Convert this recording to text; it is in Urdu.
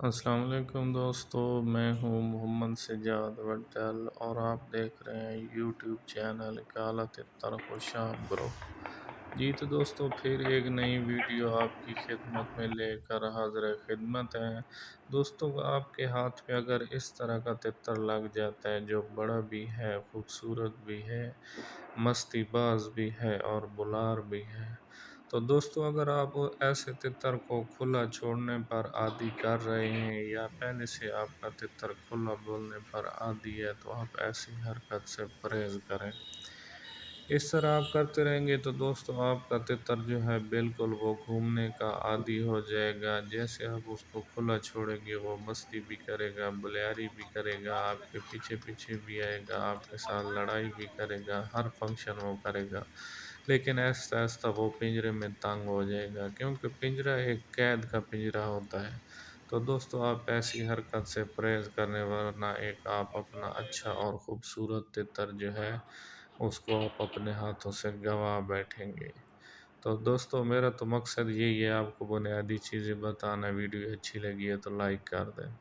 السلام علیکم دوستو، میں ہوں محمد سجاد وڈل اور آپ دیکھ رہے ہیں یوٹیوب چینل کالا تتر خوشام گروپ۔ جی تو دوستو، پھر ایک نئی ویڈیو آپ کی خدمت میں لے کر حاضر خدمت ہے۔ دوستو، آپ کے ہاتھ میں اگر اس طرح کا تتر لگ جاتا ہے جو بڑا بھی ہے، خوبصورت بھی ہے، مستی باز بھی ہے اور بلار بھی ہے، تو دوستو اگر آپ ایسے تتر کو کھلا چھوڑنے پر عادی کر رہے ہیں یا پہلے سے آپ کا تتر کھلا بولنے پر عادی ہے، تو آپ ایسی حرکت سے پرہیز کریں۔ اس طرح آپ کرتے رہیں گے تو دوستو آپ کا تتر جو ہے بالکل وہ گھومنے کا عادی ہو جائے گا۔ جیسے آپ اس کو کھلا چھوڑیں گے وہ مستی بھی کرے گا، بلیاری بھی کرے گا، آپ کے پیچھے پیچھے بھی آئے گا، آپ کے ساتھ لڑائی بھی کرے گا، ہر فنکشن وہ کرے گا۔ لیکن آہستہ آہستہ وہ پنجرے میں تنگ ہو جائے گا، کیونکہ پنجرہ ایک قید کا پنجرہ ہوتا ہے۔ تو دوستو آپ ایسی حرکت سے پرہیز کرنے ورنہ ایک آپ اپنا اچھا اور خوبصورت تتر جو ہے اس کو آپ اپنے ہاتھوں سے گنوا بیٹھیں گے۔ تو دوستو میرا تو مقصد یہی ہے، آپ کو بنیادی چیزیں بتانا۔ ویڈیو اچھی لگی ہے تو لائک کر دیں۔